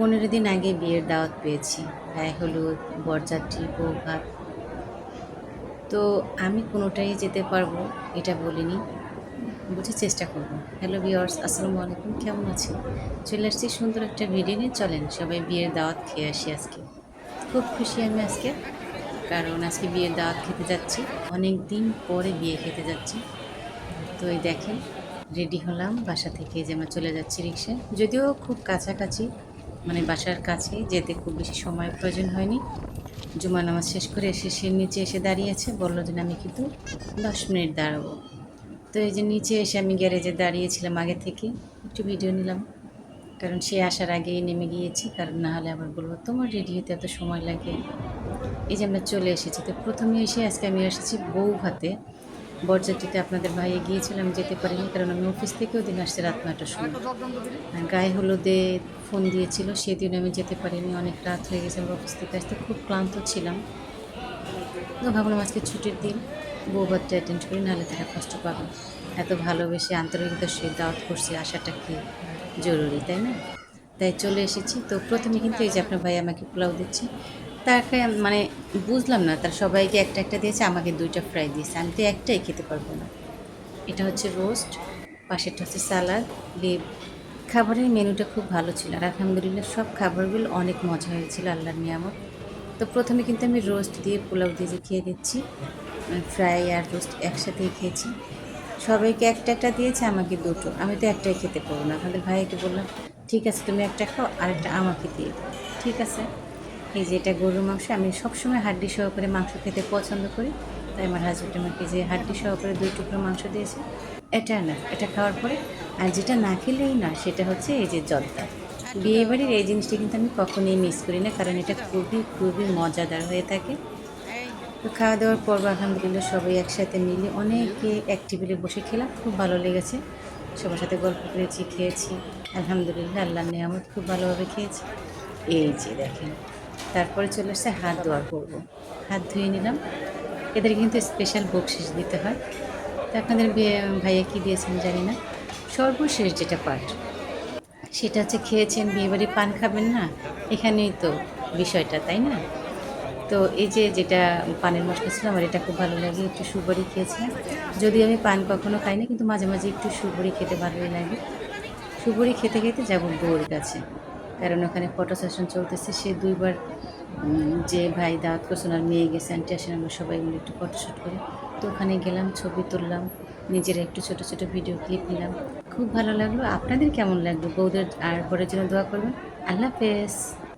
15 দিন আগে বিয়ের দাওয়াত পেয়েছি। গায়ে হলুদ, বরযাত্রী, বৌভাত। তো আমি কোনোটাই যেতে পারবো এটা বলিনি, বুঝে চেষ্টা করব। হ্যালো ভিউয়ার্স, আসসালামু আলাইকুম, কেমন আছেন? চলে আসছি সুন্দর একটা ভিডিও নিয়ে। চলেন সবাই বিয়ের দাওয়াত খেয়ে আসি আজকে। খুব খুশি আমি আজকে, কারণ আজকে বিয়ের দাওয়াত খেতে যাচ্ছি। অনেক দিন পরে বিয়ে খেতে যাচ্ছি। তো এই দেখেন, রেডি হলাম বাসা থেকে, যে আমরা চলে যাচ্ছি রিক্সায়। যদিও খুব কাছাকাছি, মানে বাসার কাছে, যেতে খুব বেশি সময় প্রয়োজন হয়নি। জুমা নামাজ শেষ করে এসে সে নিচে এসে দাঁড়িয়েছে, বললো যে আমি কিন্তু 10 মিনিট দাঁড়াবো। তো এই যে নিচে এসে আমি গ্যারেজে দাঁড়িয়েছিলাম আগে থেকে, একটু ভিডিও নিলাম, কারণ সে আসার আগেই নেমে গিয়েছি, কারণ না হলে আবার বলবো তোমার রেডি হতে এত সময় লাগে। এই যে আমরা চলে এসেছি। তো প্রথমে এসে আজকে আমি এসেছি বউ ভাতে। বরযাত্রীতে আপনাদের ভাইয়ে গিয়েছিল, আমি যেতে পারিনি, কারণ আমি অফিস থেকে ওদিন আসছি রাত 9টার সময়। আর গায়ে হলুদে ফোন দিয়েছিল, সেদিন আমি যেতে পারিনি, অনেক রাত হয়ে গেছে। আমরা অফিস থেকে আসতে খুব ক্লান্ত ছিলাম। তো ভাবলাম আজকে ছুটির দিন, বউ ভাতটা অ্যাটেন্ড করি, নাহলে তারা কষ্ট পাবে। এত ভালোবেসে আন্তরিকতার সে দাওয়াত করছে, আসাটা কি জরুরি, তাই না? তাই চলে এসেছি। তো প্রথমে কিন্তু এই যে আপনার ভাই আমাকে পোলাও দিচ্ছে। তাকে মানে বুঝলাম না, তার সবাইকে একটা একটা দিয়েছে, আমাকে 2টা ফ্রাই দিয়েছে। আমি তো একটাই খেতে পারবো না। এটা হচ্ছে রোস্ট, পাশেরটা হচ্ছে সালাদ, লিভ। খাবারের মেনুটা খুব ভালো ছিল, আর আলহামদুলিল্লাহ সব খাবারগুলো অনেক মজা হয়েছিল, আল্লাহর নিয়ামত। তো প্রথমে কিন্তু আমি রোস্ট দিয়ে পোলাও দিয়ে যে খেয়ে দিচ্ছি, ফ্রাই আর রোস্ট একসাথেই খেয়েছি। সবাইকে একটা একটা দিয়েছে, আমাকে 2টো। আমি তো একটাই খেতে পারবো না। আপনাদের ভাইকে বললাম ঠিক আছে তুমি একটা খাও, আরেকটা আমাকে দিয়ে দাও। ঠিক আছে। এই যে এটা গরুর মাংস, আমি সবসময় হাড্ডি সহকারে মাংস খেতে পছন্দ করি। তাই আমার হাজব্যান্ড আমাকে যে হাড্ডি সহকারে 2 টুকরো মাংস দিয়েছে, এটা না, এটা খাওয়ার পরে আর যেটা না খেলেই না, সেটা হচ্ছে এই যে জর্দা। বিয়েবাড়ির এই জিনিসটা কিন্তু আমি কখনোই মিস করি না, কারণ এটা খুবই খুবই মজাদার হয়ে থাকে। তো খাওয়া দাওয়ার পর আলহামদুলিল্লাহ সবাই একসাথে মিলে অনেকে এক টেবিলে বসে খেলাম, খুব ভালো লেগেছে। সবার সাথে গল্প করেছি, খেয়েছি। আলহামদুলিল্লাহ আল্লাহর নিয়ামত, খুব ভালোভাবে খেয়েছি। এই যে দেখেন, তারপরে চলে আসছে হাত ধোয়ার পর্ব। হাত ধুয়ে নিলাম। এদের কিন্তু স্পেশাল বকশিস দিতে হয়। তো আপনাদের ভাইয়া কী দিয়েছেন জানি না। সর্বশেষ যেটা পার্ট, সেটা হচ্ছে খেয়েছেন, বিয়েবাড়ি পান খাবেন না, এখানেই তো বিষয়টা, তাই না? তো এই যে যেটা পানের মশলা ছিল, আমার এটা খুব ভালো লাগে। একটু সুপারি খেয়েছিলাম। যদিও আমি পান কখনো খাই না, কিন্তু মাঝে মাঝে একটু সুপারি খেতে ভালোই লাগে। সুপুরি খেতে খেতে যাব বউর কাছে, কারণ ওখানে ফটো সেশন চলতেছে। সে 2বার যে ভাই দাওয়াত করছেন আর মেয়ে গেছে, আন্টি আসেন, আমরা সবাই মিলে একটু ফটোশ্যুট করি। তো ওখানে গেলাম, ছবি তুললাম, নিজেরা একটু ছোট ছোট ভিডিও ক্লিপ নিলাম। খুব ভালো লাগলো। আপনাদের কেমন লাগলো? বউদের আর বরের জন্য দোয়া করবেন। আল্লাহ হাফেজ।